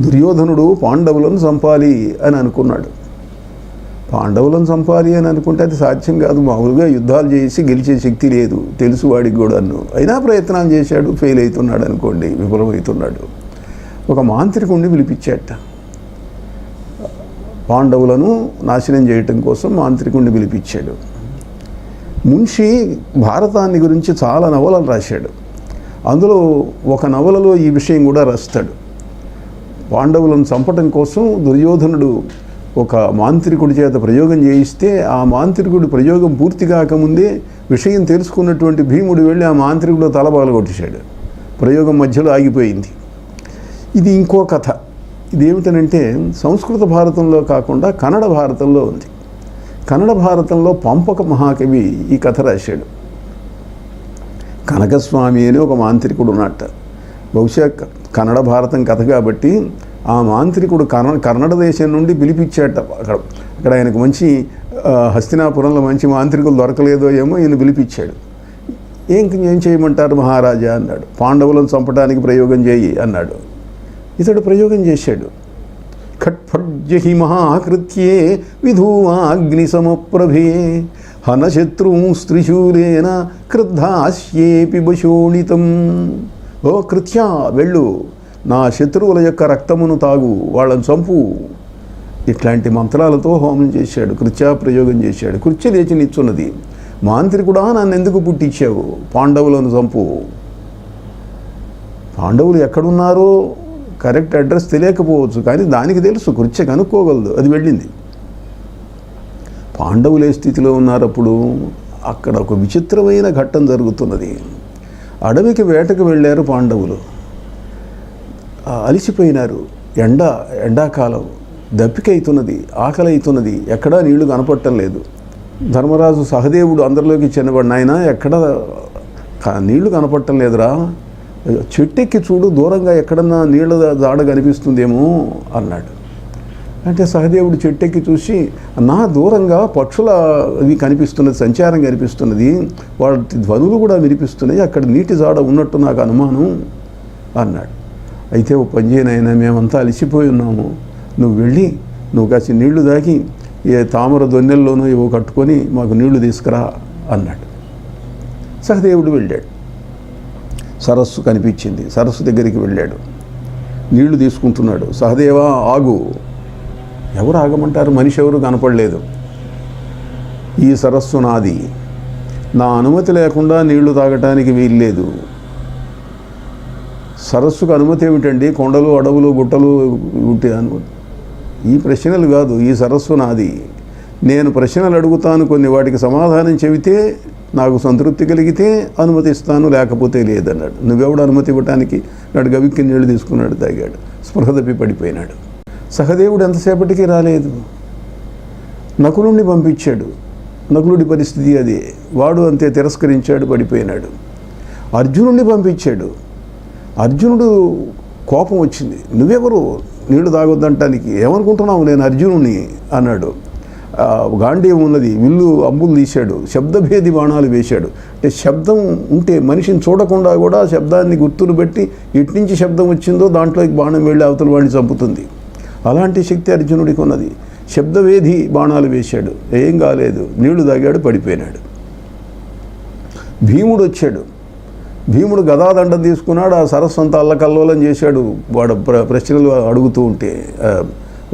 దుర్యోధనుడు పాండవులను చంపాలి అని అనుకున్నాడు. పాండవులను చంపాలి అని అనుకుంటే అది సాధ్యం కాదు. మామూలుగా యుద్ధాలు చేసి గెలిచే శక్తి లేదు, తెలుసు వాడికి కూడాను. అయినా ప్రయత్నాలు చేశాడు, ఫెయిల్ అవుతున్నాడు అనుకోండి, విఫలమవుతున్నాడు. ఒక మాంత్రికుణ్ణి పిలిపించాట. పాండవులను నాశనం చేయటం కోసం మాంత్రికుణ్ణి పిలిపించాడు. మున్షి భారతాన్ని గురించి చాలా నవలలు రాశాడు. అందులో ఒక నవలలో ఈ విషయం కూడా రాస్తాడు. పాండవులను చంపటం కోసం దుర్యోధనుడు ఒక మాంత్రికుడి చేత ప్రయోగం చేయిస్తే ఆ మాంత్రికుడి ప్రయోగం పూర్తి కాకముందే విషయం తెలుసుకున్నటువంటి భీముడు వెళ్ళి ఆ మాంత్రికుడు తలబాలు కొట్టేశాడు. ప్రయోగం మధ్యలో ఆగిపోయింది. ఇది ఇంకో కథ. ఇదేమిటనంటే సంస్కృత భారతంలో కాకుండా కన్నడ భారతంలో ఉంది. కన్నడ భారతంలో పంపక మహాకవి ఈ కథ రాశాడు. కనకస్వామి అని ఒక మాంత్రికుడు ఉన్నట్ట. బహుశా కన్నడ భారతం కథ కాబట్టి ఆ మాంత్రికుడు కన్నడ దేశం నుండి పిలిపించాట. అక్కడ ఆయనకు మంచి హస్తినాపురంలో మంచి మాంత్రికులు దొరకలేదో ఏమో ఈయన పిలిపించాడు. ఏం చేయమంటారు మహారాజా అన్నాడు. పాండవులను చంపడానికి ప్రయోగం చేయి అన్నాడు. ఇతడు ప్రయోగం చేశాడు. ఖట్ఫడ్జహి మహాకృత్యే విధూమాగ్ని సమప్రభే హనశత్రుస్త్రిశూలేన క్రుద్ధాస్యేపి బశోణితం. ఓ కృత్య, వెళ్ళు, నా శత్రువుల యొక్క రక్తమును తాగు, వాళ్ళని చంపు. ఇట్లాంటి మంత్రాలతో హోమం చేశాడు, కృత్యా ప్రయోగం చేశాడు. కృత్య లేచి నిచ్చున్నది. మాంత్రికుడా, నన్ను ఎందుకు పుట్టించావు? పాండవులను చంపు. పాండవులు ఎక్కడున్నారో కరెక్ట్ అడ్రస్ తెలియకపోవచ్చు, కానీ దానికి తెలుసు, కృత్య కనుక్కోగలదు. అది వెళ్ళింది. పాండవులు ఏ స్థితిలో ఉన్నారప్పుడు? అక్కడ ఒక విచిత్రమైన ఘట్టం జరుగుతున్నది. అడవికి వేటకు వెళ్ళారు పాండవులు. అలిసిపోయినారు. ఎండాకాలం, దప్పిక అవుతున్నది, ఆకలి అవుతున్నది, ఎక్కడా నీళ్లు కనపడటం లేదు. ధర్మరాజు సహదేవుడు అందరిలోకి చిన్నవాడు, నాయన ఎక్కడ నీళ్లు కనపడటం లేదురా, చెట్టెక్కి చూడు, దూరంగా ఎక్కడన్నా నీళ్ళ జాడ కనిపిస్తుందేమో అన్నాడు. అంటే సహదేవుడు చెట్టెక్కి చూసి, నా దూరంగా పక్షుల ఇవి కనిపిస్తున్నది, సంచారం కనిపిస్తున్నది, వాటి ధ్వనులు కూడా వినిపిస్తున్నాయి, అక్కడ నీటి జాడ ఉన్నట్టు నాకు అనుమానం అన్నాడు. అయితే ఓ పని చేయనైనా, మేమంతా అలసిపోయి ఉన్నాము, నువ్వు వెళ్ళి కాసి నీళ్లు దాగి ఏ తామర దొన్నెల్లోనూ ఏవో కట్టుకొని మాకు నీళ్లు తీసుకురా అన్నాడు. సహదేవుడు వెళ్ళాడు. సరస్సు కనిపించింది. సరస్సు దగ్గరికి వెళ్ళాడు. నీళ్లు తీసుకుంటున్నాడు. సహదేవా ఆగు. ఎవరు ఆగమంటారు? మనిషి ఎవరు కనపడలేదు. ఈ సరస్సు నాది, నా అనుమతి లేకుండా నీళ్లు తాగటానికి వీల్లేదు. సరస్సుకు అనుమతి ఏమిటండి? కొండలు, అడవులు, గుట్టలు ఉంటే అనుమతి. ఈ ప్రశ్నలు కాదు, ఈ సరస్సు నాది. నేను ప్రశ్నలు అడుగుతాను, కొన్ని వాటికి సమాధానం చెబితే నాకు సంతృప్తి కలిగితే అనుమతిస్తాను, లేకపోతే లేదన్నాడు. నువ్వెవడు అనుమతి ఇవ్వటానికి? నాడు గవిక్కి నీళ్లు తీసుకున్నాడు, తాగాడు, స్పృహ తప్పి పడిపోయినాడు. సహదేవుడు ఎంతసేపటికి రాలేదు. నకులుణ్ణి పంపించాడు. నకులుడి పరిస్థితి అదే. వాడు అంతే, తిరస్కరించాడు, పడిపోయినాడు. అర్జునుడిని పంపించాడు. అర్జునుడు కోపం వచ్చింది. నువ్వెవరు నీళ్లు తాగొద్దంటానికి? ఏమనుకుంటున్నావు, నేను అర్జునుడిని అన్నాడు. గాంధీవం ఉన్నది, విల్లు అంబులు తీశాడు, శబ్దభేది బాణాలు వేశాడు. అంటే శబ్దం ఉంటే మనిషిని చూడకుండా కూడా శబ్దాన్ని గుర్తును బట్టి ఎట్నుంచి శబ్దం వచ్చిందో దాంట్లోకి బాణం వెళ్ళి అవతల వాడిని చంపుతుంది. అలాంటి శక్తి అర్జునుడికి ఉన్నది. శబ్దవేది బాణాలు వేశాడు, ఏం కాలేదు, నీళ్లు తాగాడు, పడిపోయినాడు. భీముడు వచ్చాడు. భీముడు గదాదండం తీసుకున్నాడు. ఆ సరస్సు అంతా అల్లకల్లోలం చేశాడు. వాడు ప్రశ్నలు అడుగుతూ ఉంటే,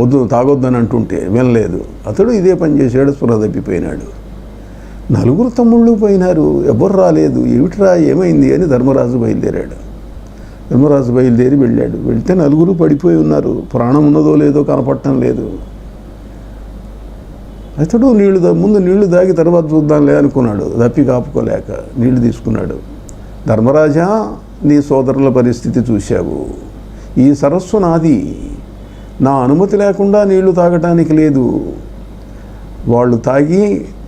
వద్దు తాగొద్దని అంటుంటే వినలేదు. అతడు ఇదే పని చేశాడు, స్పృహ తప్పిపోయినాడు. నలుగురు తమ్ముళ్ళు పోయినారు, ఎవరు రాలేదు. ఏమిట్రా, ఏమైంది అని ధర్మరాజు బయలుదేరాడు. ధర్మరాజు బయలుదేరి వెళ్ళాడు. వెళ్తే నలుగురు పడిపోయి ఉన్నారు. ప్రాణం ఉన్నదో లేదో కనపడటం లేదు. అతడు ముందు నీళ్లు దాగి తర్వాత చూద్దాంలే అనుకున్నాడు. దప్పి కాపుకోలేక నీళ్లు తీసుకున్నాడు. ధర్మరాజా, నీ సోదరుల పరిస్థితి చూశావు. ఈ సరస్సు నాది, నా అనుమతి లేకుండా నీళ్లు తాగటానికి లేదు. వాళ్ళు తాగి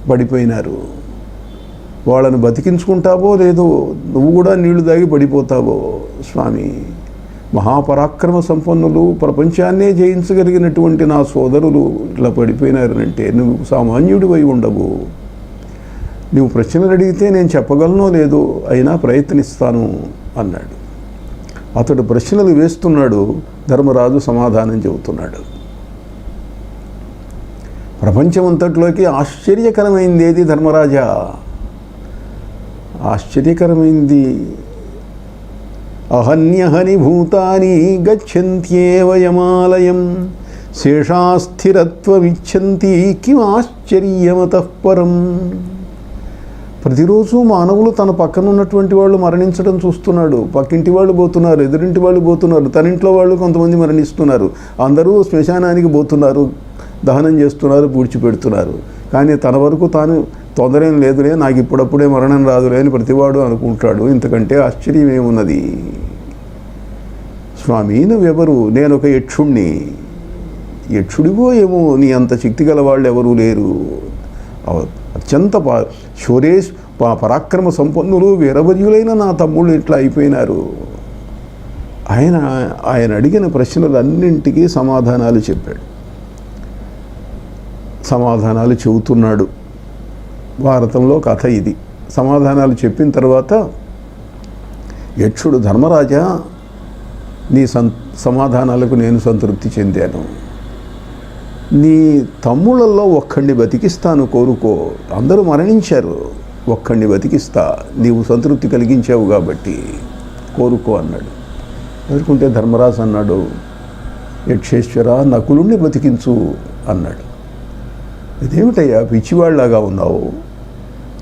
పడిపోయినారు. వాళ్ళను బతికించుకుంటావో లేదో, నువ్వు కూడా నీళ్లు తాగి పడిపోతావో. స్వామి, మహాపరాక్రమ సంపన్నులు, ప్రపంచాన్నే జయించగలిగినటువంటి నా సోదరులు ఇట్లా పడిపోయినారనంటే నువ్వు సామాన్యుడివై ఉండవు. నువ్వు ప్రశ్నలు అడిగితే నేను చెప్పగలనో లేదో, అయినా ప్రయత్నిస్తాను అన్నాడు. అతడు ప్రశ్నలు వేస్తున్నాడు, ధర్మరాజు సమాధానం చెబుతున్నాడు. ప్రపంచమంతట్లోకి ఆశ్చర్యకరమైంది ఏది ధర్మరాజా? ఆశ్చర్యకరమైంది అహన్యహని భూతాని గచ్చంత్యేవ యమాలయం శేషాస్థిరత్వమిచ్చంతి కిం ఆశ్చర్యమతః పరం. ప్రతిరోజు మానవులు తన పక్కన ఉన్నటువంటి వాళ్ళు మరణించడం చూస్తున్నాడు. పక్కింటి వాళ్ళు పోతున్నారు, ఎదురింటి వాళ్ళు పోతున్నారు, తన ఇంట్లో వాళ్ళు కొంతమంది మరణిస్తున్నారు. అందరూ శ్మశానానికి పోతున్నారు, దహనం చేస్తున్నారు, పూడ్చిపెడుతున్నారు. కానీ తన వరకు తాను తొందర ఏం లేదులే, నాకు ఇప్పుడప్పుడే మరణం రాదులే అని ప్రతివాడు అనుకుంటాడు. ఇంతకంటే ఆశ్చర్యం ఏమున్నది? స్వామి నువ్వెవరు? నేను ఒక యక్షుణ్ణి. యక్షుడివో ఏమో, నీ అంత శక్తి గల వాళ్ళు ఎవరూ లేరు. అత్యంత పరాక్రమ సంపన్నులు వీరవర్యులైన నా తమ్ముళ్ళు ఇట్లా అయిపోయినారు. ఆయన అడిగిన ప్రశ్నలన్నింటికీ సమాధానాలు చెప్పాడు, సమాధానాలు చెబుతున్నాడు. భారతంలో కథ ఇది. సమాధానాలు చెప్పిన తర్వాత యక్షుడు, ధర్మరాజా నీ సమాధానాలకు నేను సంతృప్తి చెందాను. నీ తమ్ముళ్ళల్లో ఒక్కడిని బతికిస్తాను, కోరుకో. అందరూ మరణించారు, ఒక్కడిని బతికిస్తా, నీవు సంతృప్తి కలిగించావు కాబట్టి కోరుకో అన్నాడు. కోరుకుంటే ధర్మరాజు అన్నాడు, యక్షేశ్వర నకులుణ్ణి బతికించు అన్నాడు. ఇదేమిటయ్యా పిచ్చివాళ్లాగా ఉన్నావు?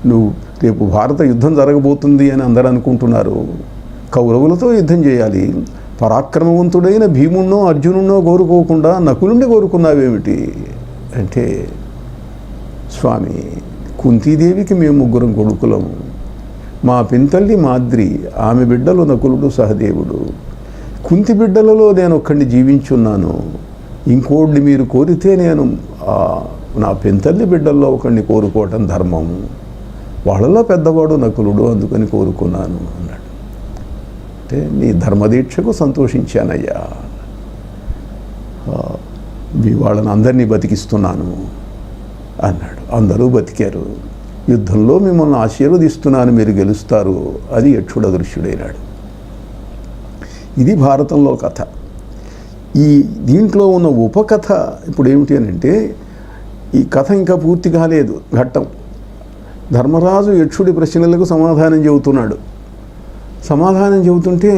నువ్వు రేపు భారత యుద్ధం జరగబోతుంది అని అందరూ అనుకుంటున్నారు. కౌరవులతో యుద్ధం చేయాలి. పరాక్రమవంతుడైన భీముణ్ణో అర్జునున్నో కోరుకోకుండా నకులుణ్ణి కోరుకున్నావేమిటి అంటే, స్వామి కుంతీదేవికి మేము 3 కొడుకులము. మా పింతల్లి మాద్రి, ఆమె బిడ్డలు నకులుడు సహదేవుడు. కుంతి బిడ్డలలో నేను ఒక్కడిని జీవించున్నాను. ఇంకోడిని మీరు కోరితే నేను నా పింతల్లి బిడ్డల్లో ఒకడిని కోరుకోవటం ధర్మము. వాళ్ళలో పెద్దవాడు నకులుడు, అందుకని కోరుకున్నాను అన్నాడు. అంటే నీ ధర్మదీక్షకు సంతోషించానయ్యా, వాళ్ళని అందరినీ బతికిస్తున్నాను అన్నాడు. అందరూ బతికారు. యుద్ధంలో మిమ్మల్ని ఆశీర్వదిస్తున్నాను, మీరు గెలుస్తారు. అది యక్షుడు అదృశ్యుడైనాడు. ఇది భారతంలో కథ. ఈ దీంట్లో ఉన్న ఉపకథ ఇప్పుడు ఏమిటి అని అంటే, ఈ కథ ఇంకా పూర్తి కాలేదు ఘట్టం. ధర్మరాజు యక్షుడి ప్రశ్నలకు సమాధానం చెబుతున్నాడు. సమాధానం చెబుతుంటే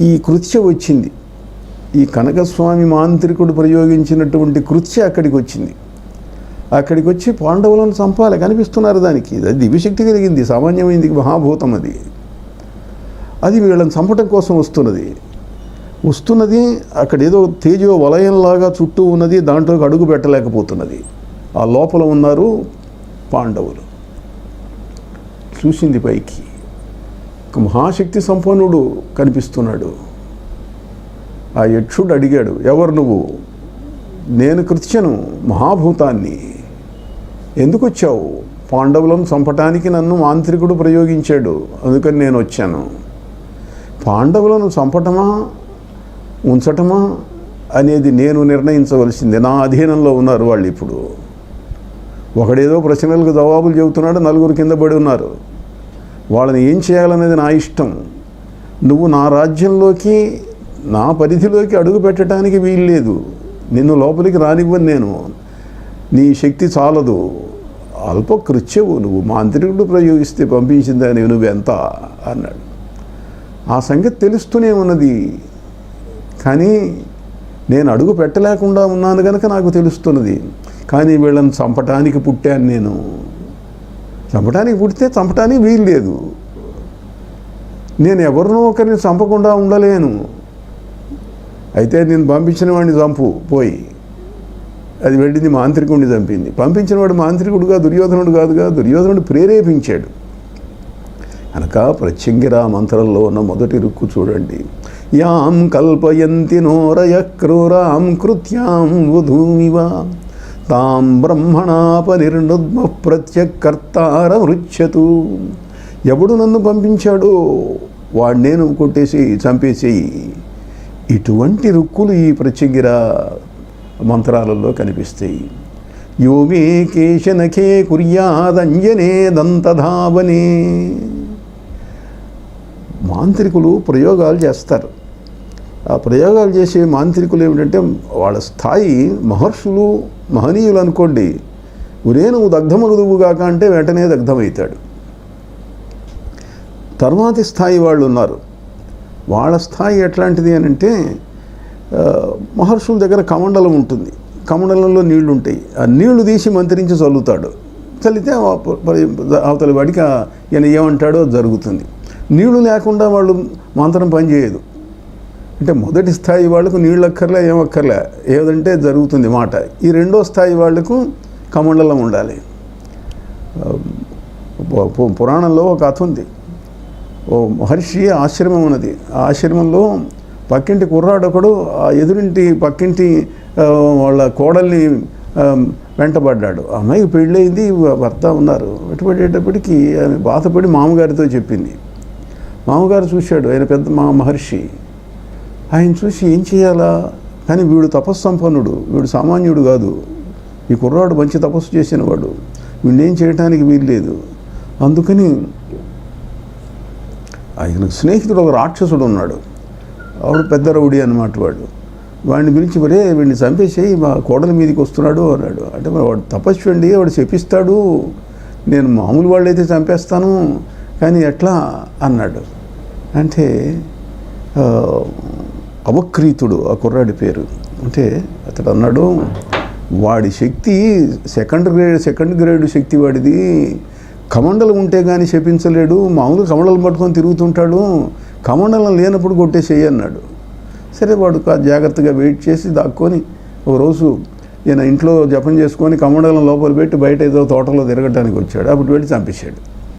ఈ కృత్య వచ్చింది. ఈ కనకస్వామి మాంత్రికుడు ప్రయోగించినటువంటి కృత్య అక్కడికి వచ్చింది. అక్కడికి వచ్చి పాండవులను చంపాలి కనిపిస్తున్నారు. దానికి అది దివ్యశక్తి కలిగింది, సామాన్యమైంది మహాభూతం. అది వీళ్ళని చంపటం కోసం వస్తున్నది. అక్కడ ఏదో తేజో వలయంలాగా చుట్టూ ఉన్నది, దాంట్లోకి అడుగు పెట్టలేకపోతున్నది. ఆ లోపల ఉన్నారు పాండవులు. చూసింది పైకి, ఒక మహాశక్తి సంపన్నుడు కనిపిస్తున్నాడు. ఆ యక్షుడు అడిగాడు, ఎవరు నువ్వు? నేను కృత్యను, మహాభూతాన్ని. ఎందుకు వచ్చావు? పాండవులను చంపటానికి నన్ను మాంత్రికుడు ప్రయోగించాడు, అందుకని నేను వచ్చాను. పాండవులను చంపటమా ఉంచటమా అనేది నేను నిర్ణయించవలసిందే. నా అధీనంలో ఉన్నారు వాళ్ళు. ఇప్పుడు ఒకడేదో ప్రశ్నలకు జవాబులు చెబుతున్నాడు, 4 కింద పడి ఉన్నారు. వాళ్ళని ఏం చేయాలనేది నా ఇష్టం. నువ్వు నా రాజ్యంలోకి, నా పరిధిలోకి అడుగు పెట్టడానికి వీల్లేదు. నిన్ను లోపలికి రానివ్వను నేను. నీ శక్తి చాలదు, అల్పకృత్యవు. నువ్వు మాంత్రికుడు ప్రయోగిస్తే పంపించిందని నువ్వెంత అన్నాడు. ఆ సంగతి తెలుస్తూనే ఉన్నది, కానీ నేను అడుగు పెట్టలేకుండా ఉన్నాను కనుక నాకు తెలుస్తున్నది. కానీ వీళ్ళని చంపటానికి పుట్టాను నేను. చంపటానికి పుడితే చంపటానికి వీలు లేదు. నేను ఎవరినో ఒకరిని చంపకుండా ఉండలేను. అయితే నేను పంపించిన వాడిని చంపు పోయి. అది వెళ్ళింది మాంత్రికుడిని చంపింది. పంపించిన వాడు మాంత్రికుడుగా దుర్యోధనుడు కాదుగా, దుర్యోధనుడు ప్రేరేపించాడు కనుక. ప్రత్యంగిరా మంత్రంలో ఉన్న మొదటి రుక్కు చూడండి. యాం కల్పయంతి నోరయ క్రూరాం కృత్యాం వధూమివ తాం బ్రహ్మణాపనిర్నుద్మ ప్రత్యకర్తారమృచ్యతు. ఎవడు నన్ను పంపించాడో వాడు నేను కొట్టేసి చంపేసేయి. ఇటువంటి రుక్కులు ఈ ప్రత్యంగిర మంత్రాలలో కనిపిస్తాయి. యోగే కేశనఖే కుర్యాదంజనే దంతధావనే. మాంత్రికులు ప్రయోగాలు చేస్తారు. ఆ ప్రయోగాలు చేసే మాంత్రికులు ఏమిటంటే వాళ్ళ స్థాయి మహర్షులు మహనీయులు అనుకోండి. ఒరే నువ్వు దగ్ధమగుదువుగాక అంటే వెంటనే దగ్ధమవుతాడు. తర్వాతి స్థాయి వాళ్ళు ఉన్నారు. వాళ్ళ స్థాయి ఎట్లాంటిది అని అంటే మహర్షుల దగ్గర కమండలం ఉంటుంది. కమండలంలో నీళ్లు ఉంటాయి. ఆ నీళ్లు తీసి మంత్రించి చల్లుతాడు. చల్లితే అవతలి వాడికి ఈయన ఏమంటాడో జరుగుతుంది. నీళ్లు లేకుండా వాళ్ళు మంత్రం పనిచేయదు. అంటే మొదటి స్థాయి వాళ్ళకు నీళ్ళు అక్కర్లే, ఏమక్కర్లే, ఏదంటే జరుగుతుంది మాట. ఈ రెండో స్థాయి వాళ్లకు కమండలం ఉండాలి. పురాణంలో ఒక కథ ఉంది. ఓ మహర్షి ఆశ్రమం ఉన్నది. ఆ ఆశ్రమంలో పక్కింటి కుర్రాడు ఒకడు ఆ ఎదురింటి పక్కింటి వాళ్ళ కోడల్ని వెంటబడ్డాడు. అమ్మాయికి పెళ్ళయింది, భర్త ఉన్నారు. వెంటబడేటప్పటికీ ఆమె బాధపడి మామగారితో చెప్పింది. మామగారు చూశాడు, ఆయన పెద్ద మహర్షి. ఆయన చూసి ఏం చేయాలా, కానీ వీడు తపస్సంపన్నుడు, వీడు సామాన్యుడు కాదు, ఈ కుర్రాడు మంచి తపస్సు చేసినవాడు, వీడినేం చేయటానికి వీల్లేదు. అందుకని ఆయనకు స్నేహితుడు ఒక రాక్షసుడు ఉన్నాడు. వాడు పెద్ద రౌడీ అన్నమాట. వాడిని పిలిచి మరే వీడిని చంపేసేయి, మా కోడల మీదకి వస్తున్నాడు అన్నాడు. అంటే వాడు తపస్సు అండి, వాడు చెప్పిస్తాడు, నేను మామూలు వాళ్ళైతే చంపేస్తాను, కానీ ఎట్లా అన్నాడు. అంటే అవక్రీతుడు ఆ కుర్రాడి పేరు. అంటే అతడు అన్నాడు, వాడి శక్తి సెకండ్ గ్రేడ్ శక్తి వాడిది. కమండలం ఉంటే కానీ శపించలేడు, మామూలు కమండలం పట్టుకొని తిరుగుతుంటాడు, కమండలం లేనప్పుడు కొట్టేసేయి అన్నాడు. సరే వాడు జాగ్రత్తగా వెయిట్ చేసి దాక్కొని ఒకరోజు ఈయన ఇంట్లో జపం చేసుకొని కమండలం లోపల పెట్టి బయట ఏదో తోటలో తిరగడానికి వచ్చాడు. అప్పుడు వెళ్ళి చంపేశాడు.